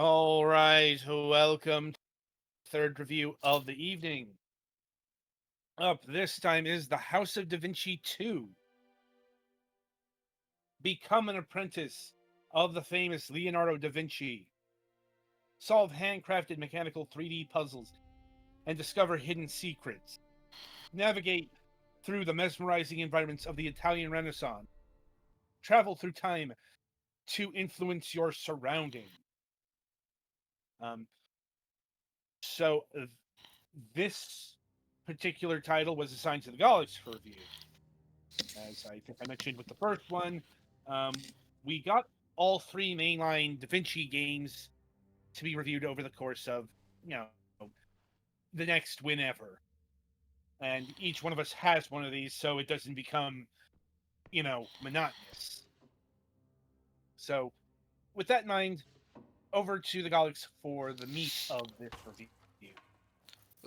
All right, welcome to the third review of the evening. Up this time is The House of Da Vinci 2. Become an apprentice of the famous Leonardo da Vinci. Solve handcrafted mechanical 3D puzzles and discover hidden secrets. Navigate through the mesmerizing environments of the Italian Renaissance. Travel through time to influence your surroundings. Um, so this particular title was assigned to the Galaxy for review. As I think I mentioned with the first one, we got all three mainline Da Vinci games to be reviewed over the course of, you know, the next whenever. And each one of us has one of these, so it doesn't become, monotonous. So, with that in mind, over to the Galaxy for the meat of this review.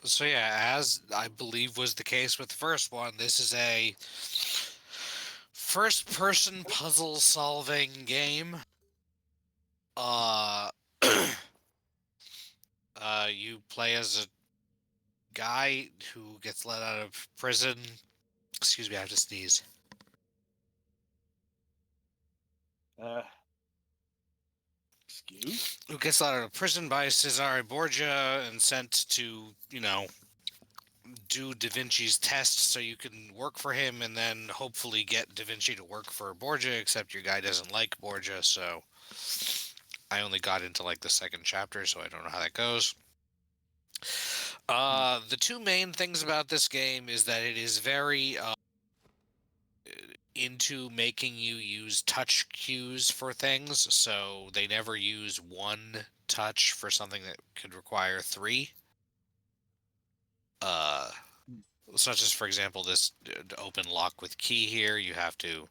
So yeah, as I believe was the case with the first one, this is a first-person puzzle-solving game. Uh, you play as a guy who gets let out of prison. Excuse me, I have to sneeze. Uh, Excuse? Who gets let out of prison by Cesare Borgia and sent to, do Da Vinci's test so you can work for him and then hopefully get Da Vinci to work for Borgia, except your guy doesn't like Borgia, so I only got into like the second chapter, so I don't know how that goes. The two main things about this game is that it is very into making you use touch cues for things, so they never use one touch for something that could require three. Uh, Such as, for example, this open lock with key here, you have to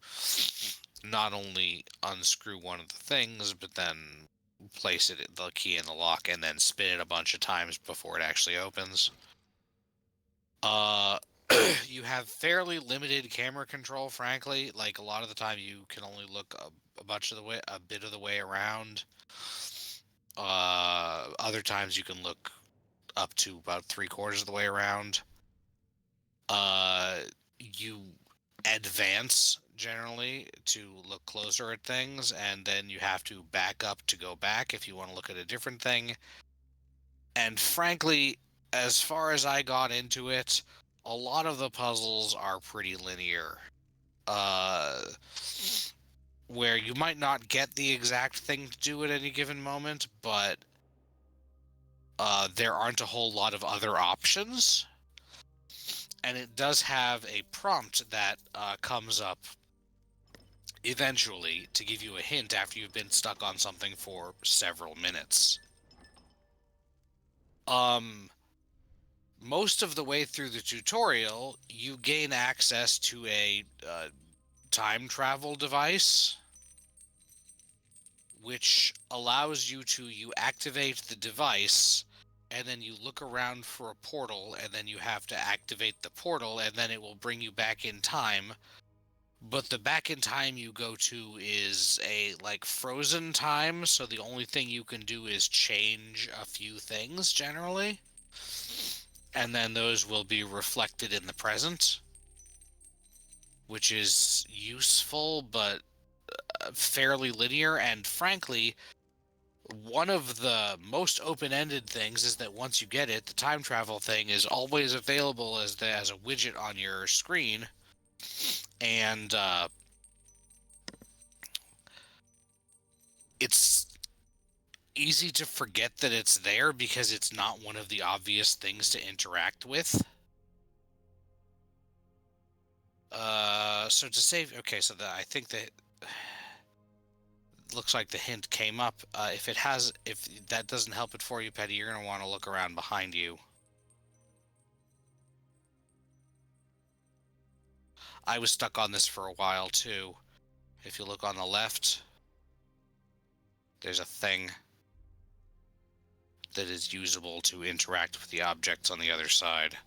not only unscrew one of the things, but then place the key in the lock and then spin it a bunch of times before it actually opens. Uh, you have fairly limited camera control, frankly. Like a lot of the time, you can only look a bit of the way around. Other times you can look up to about 3/4 of the way around. You advance generally to look closer at things, and then you have to back up to go back if you want to look at a different thing. And frankly, as far as I got into it, a lot of the puzzles are pretty linear. Uh, where you might not get the exact thing to do at any given moment, but there aren't a whole lot of other options. And it does have a prompt that comes up eventually to give you a hint after you've been stuck on something for several minutes. Um, Most of the way through the tutorial, you gain access to a time travel device, which allows you activate the device, and then you look around for a portal, and then you have to activate the portal, and then it will bring you back in time. But the back in time you go to is a like frozen time, so the only thing you can do is change a few things generally. And then those will be reflected in the present, which is useful but fairly linear. And frankly, one of the most open-ended things is that once you get it, the time travel thing is always available as a widget on your screen, and it's easy to forget that it's there because it's not one of the obvious things to interact with. So to save, okay, so I think that looks like the hint came up. If that doesn't help it for you, Petty, you're gonna want to look around behind you. I was stuck on this for a while too. If you look on the left, there's a thing that is usable to interact with the objects on the other side.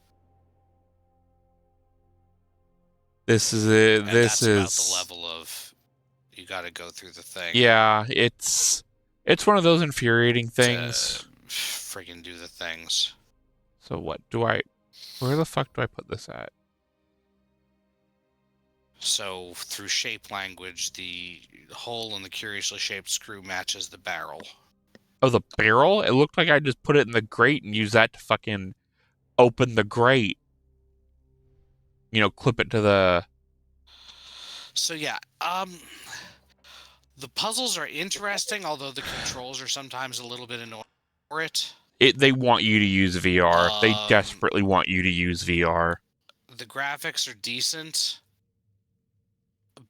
This is it. And This that's about the is level of you got to go through the thing. yeah. It's It's one of those infuriating things. to friggin' do the things. So what do I... Where the fuck do I put this at? So through shape language, the hole in the curiously shaped screw matches the barrel. Oh, the barrel? It looked like I just put it in the grate and use that to fucking open the grate. You know, clip it to the... So yeah, the puzzles are interesting, although the controls are sometimes a little bit annoying for it. They want you to use VR. They Um, desperately want you to use VR. The graphics are decent,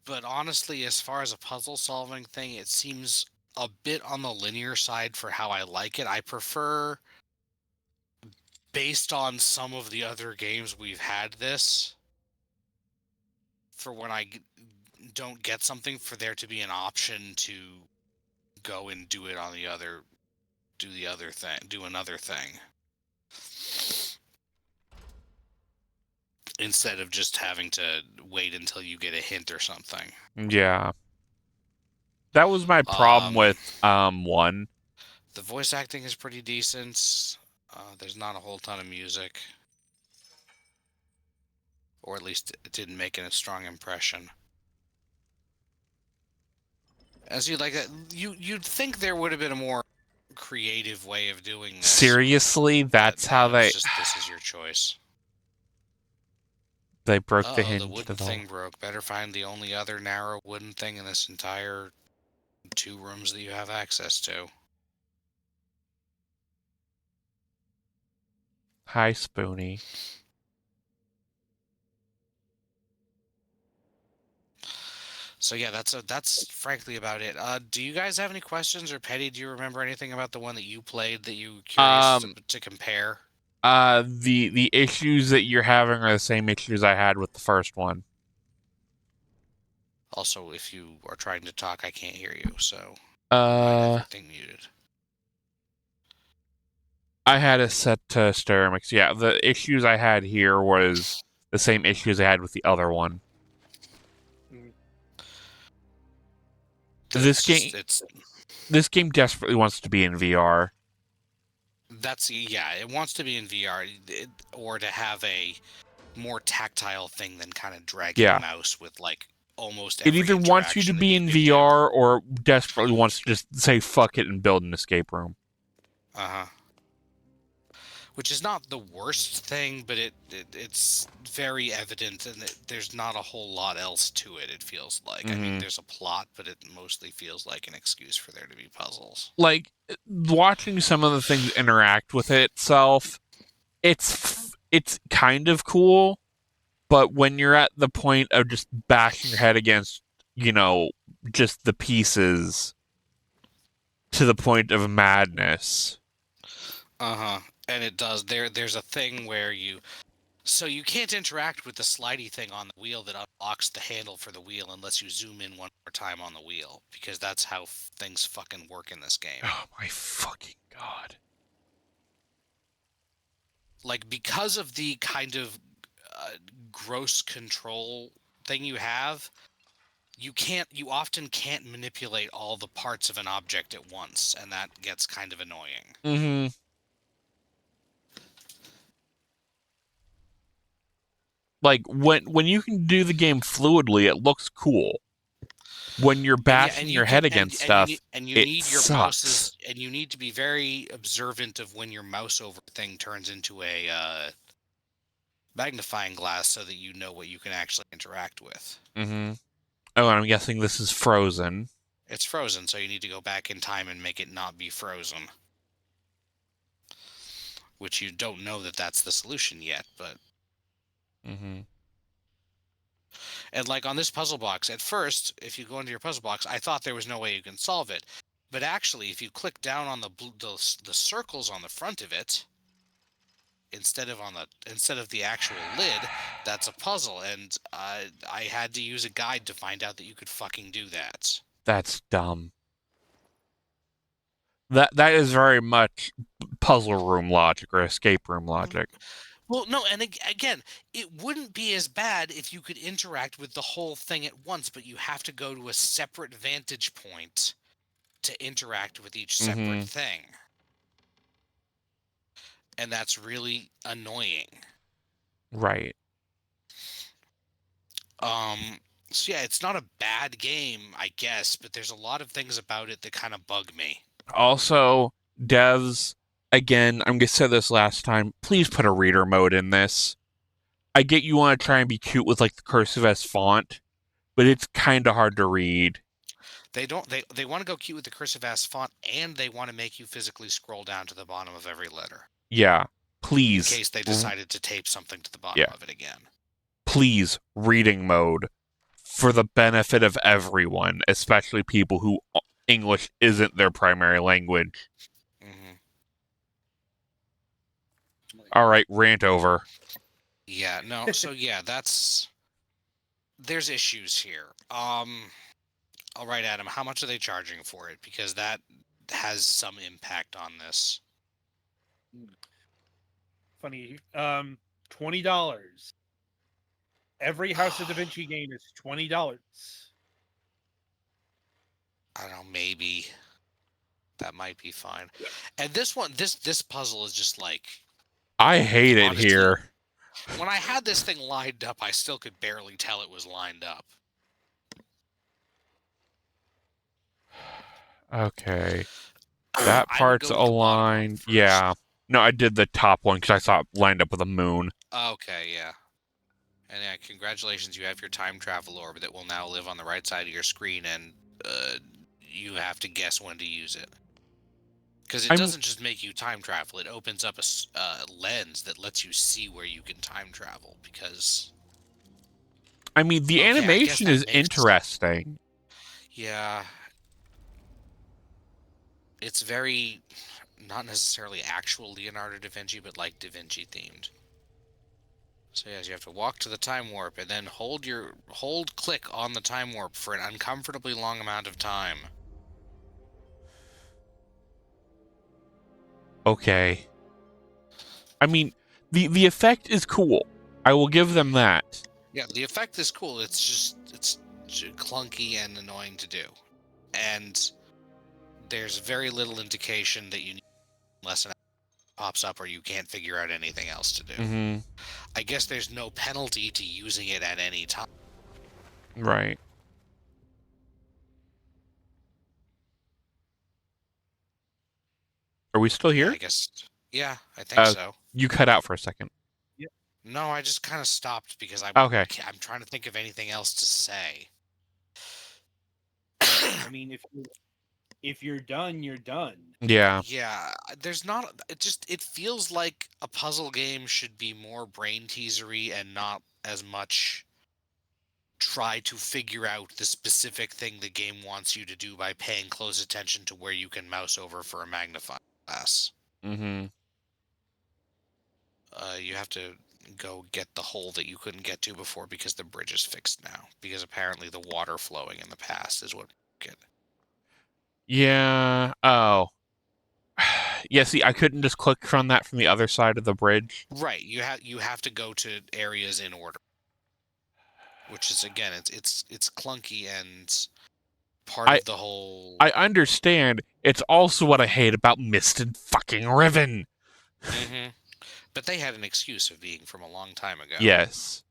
but honestly, as far as a puzzle solving thing, it seems a bit on the linear side for how I like it. I prefer, based on some of the other games we've had this, for when I don't get something, for there to be an option to go and do it on the other, do another thing. Instead of just having to wait until you get a hint or something. Yeah. That was my problem with 1. The voice acting is pretty decent. There's not a whole ton of music. Or at least it didn't make a strong impression. As you'd you'd think there would have been a more creative way of doing this. Seriously, that's how they... Just, this is your choice. They broke the hinge. The wooden thing broke. Better find the only other narrow wooden thing in this entire 2 rooms that you have access to. Hi, Spoonie. So yeah, that's frankly about it. Do you guys have any questions, or Petty, do you remember anything about the one that you played that you curious to compare? The issues that you're having are the same issues I had with the first one. Also, if you are trying to talk, I can't hear you, so you might have everything muted. I had it set to stereo mix. Yeah, the issues I had here was the same issues I had with the other one. This game desperately wants to be in VR. It wants to be in VR, or to have a more tactile thing than kind of dragging a mouse with like almost every It either wants you to be in VR or desperately wants to just say fuck it and build an escape room. Which is not the worst thing, but it's very evident, and there's not a whole lot else to it, it feels like. I mean, there's a plot, but it mostly feels like an excuse for there to be puzzles. Like, watching some of the things interact with it itself, it's kind of cool, but when you're at the point of just bashing your head against, you know, just the pieces to the point of madness. And it does. There's a thing where you can't interact with the slidey thing on the wheel that unlocks the handle for the wheel unless you zoom in one more time on the wheel, because that's how things fucking work in this game. Oh my fucking god. Like, because of the kind of gross control thing you have, you often can't manipulate all the parts of an object at once, and that gets kind of annoying. Like, when you can do the game fluidly, it looks cool. When you're bashing your head against stuff, it sucks. And you need to be very observant of when your mouse over thing turns into a magnifying glass, so that you know what you can actually interact with. Oh, and I'm guessing this is frozen. It's frozen, so you need to go back in time and make it not be frozen. Which you don't know that that's the solution yet, but... And like on this puzzle box, at first, if you go into your puzzle box, I thought there was no way you can solve it. But actually, if you click down on the circles on the front of it, instead of the actual lid, that's a puzzle. And I had to use a guide to find out that you could fucking do that. That's dumb. That is very much puzzle room logic or escape room logic. Well, no, and again, it wouldn't be as bad if you could interact with the whole thing at once, but you have to go to a separate vantage point to interact with each separate thing. And that's really annoying. Right. So yeah, it's not a bad game, I guess, but there's a lot of things about it that kind of bug me. Also, devs, again, I'm gonna say this last time, please put a reader mode in this. I get you want to try and be cute with like the cursive S font, but it's kind of hard to read. They want to go cute with the cursive ass font, and they want to make you physically scroll down to the bottom of every letter. Yeah, In please. case they decided to tape something to the bottom Yeah. of it again. Please, reading mode for the benefit of everyone, especially people who English isn't their primary language. Mm-hmm. All right, rant over. Yeah, no, so yeah, there's issues here. All right, Adam, how much are they charging for it? Because that has some impact on this. Funny. $20. Every House of Da Vinci game is $20. I don't know, maybe that might be fine. And this one, this puzzle is just like, I hate it honestly, here. when I had this thing lined up, I still could barely tell it was lined up. Okay. That I would part's go with the bottom one aligned. first. Yeah. No, I did the top one because I saw it lined up with a moon. Okay, yeah. And yeah, congratulations, you have your time travel orb that will now live on the right side of your screen, and you have to guess when to use it. Because it doesn't just make you time travel, it opens up a lens that lets you see where you can time travel, because... I mean, the animation is interesting. Yeah. It's very... not necessarily actual Leonardo da Vinci, but like Da Vinci themed. So yes, you have to walk to the time warp and then hold click on the time warp for an uncomfortably long amount of time. Okay. I mean, the effect is cool. I will give them that. Yeah, the effect is cool. It's clunky and annoying to do. And there's very little indication that you need unless an pops up or you can't figure out anything else to do. Mm-hmm. I guess there's no penalty to using it at any time. Right. Are we still here? Yeah, I guess. Yeah, I think so. You cut out for a second. No, I just kind of stopped because I'm trying to think of anything else to say. I mean, if you're done, you're done. Yeah. Yeah, there's not. It feels like a puzzle game should be more brain teasery and not as much try to figure out the specific thing the game wants you to do by paying close attention to where you can mouse over for a magnifying glass. Mm-hmm. You have to go get the hole that you couldn't get to before because the bridge is fixed now. Because apparently the water flowing in the past is what broke it. Yeah. Oh. Yeah, see, I couldn't just click on that from the other side of the bridge. Right. You have to go to areas in order. Which is, again, it's clunky and part of the whole... I understand. It's also what I hate about Mist and fucking Riven. Mm-hmm. But they had an excuse of being from a long time ago. Yes.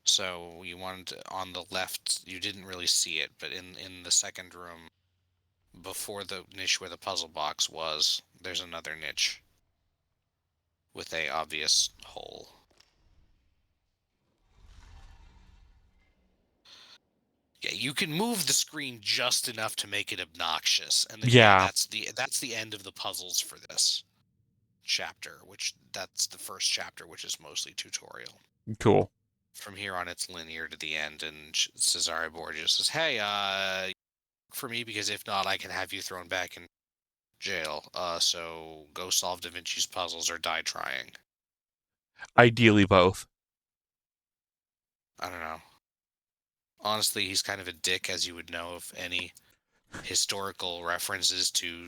So you wanted to, on the left, you didn't really see it, but in the second room, before the niche where the puzzle box was, there's another niche with a obvious hole. Yeah, you can move the screen just enough to make it obnoxious, and that's the end of the puzzles for this chapter. That's the first chapter, which is mostly tutorial. Cool. From here on, it's linear to the end, and Cesare Borgia says, "Hey, for me, because if not, I can have you thrown back in jail. So go solve Da Vinci's puzzles or die trying." Ideally, both. I don't know. Honestly, he's kind of a dick, as you would know of any historical references to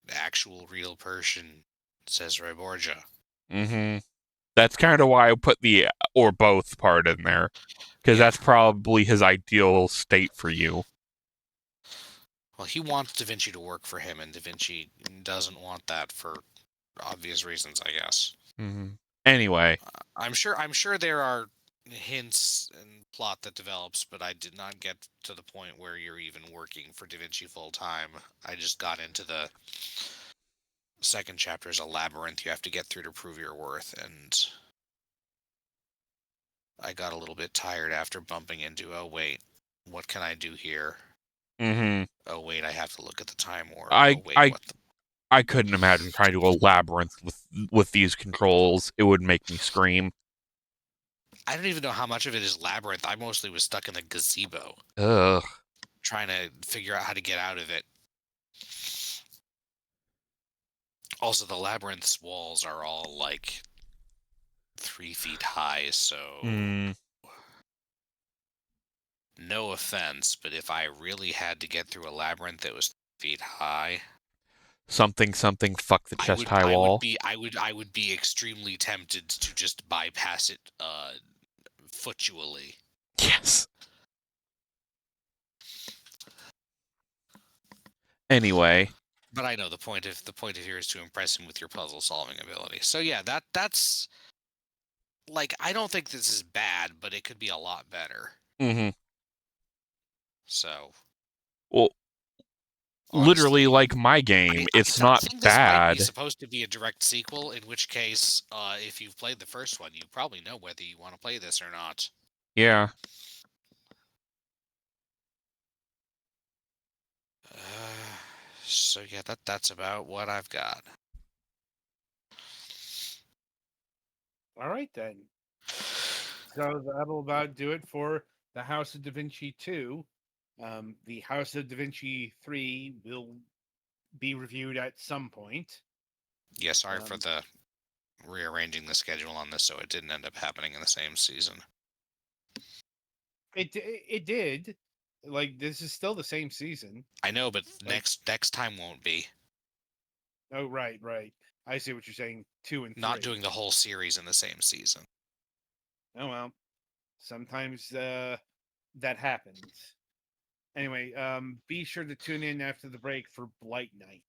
the actual real person, Cesare Borgia. Mm-hmm. That's kind of why I put the or both part in there. Because that's probably his ideal state for you. Well, he wants Da Vinci to work for him, and Da Vinci doesn't want that for obvious reasons, I guess. Anyway, I'm sure there are hints and plot that develops, but I did not get to the point where you're even working for Da Vinci full time. I just got into the second chapter is a labyrinth you have to get through to prove your worth, and I got a little bit tired after bumping into, oh wait, what can I do here? Oh wait, I have to look at the time orb. I Oh wait, I what the... I couldn't imagine trying to do a labyrinth with these controls. It would make me scream. I don't even know how much of it is labyrinth. I mostly was stuck in the gazebo, Ugh. trying to figure out how to get out of it. Also, the labyrinth's walls are all like 3 feet high, so no offense, but if I really had to get through a labyrinth that was 3 feet high, Something, fuck the chest high wall. I would be extremely tempted to just bypass it footually. Yes. Anyway. But I know the point of here is to impress him with your puzzle solving ability. So yeah, that's like, I don't think this is bad, but it could be a lot better. So, well, honestly, literally, like my game, it's not I think this might bad. be supposed to be a direct sequel, in which case, if you've played the first one, you probably know whether you want to play this or not. Yeah. So yeah, that's about what I've got. All right, then. So that'll about do it for the House of Da Vinci 2. The House of Da Vinci 3 will be reviewed at some point. Yeah, sorry for the rearranging the schedule on this, so it didn't end up happening in the same season. It did. Like, this is still the same season. I know, but next time won't be. Oh, right. I see what you're saying. 2 and 3. Not doing the whole series in the same season. Oh well. Sometimes that happens. Anyway, be sure to tune in after the break for Blight Night.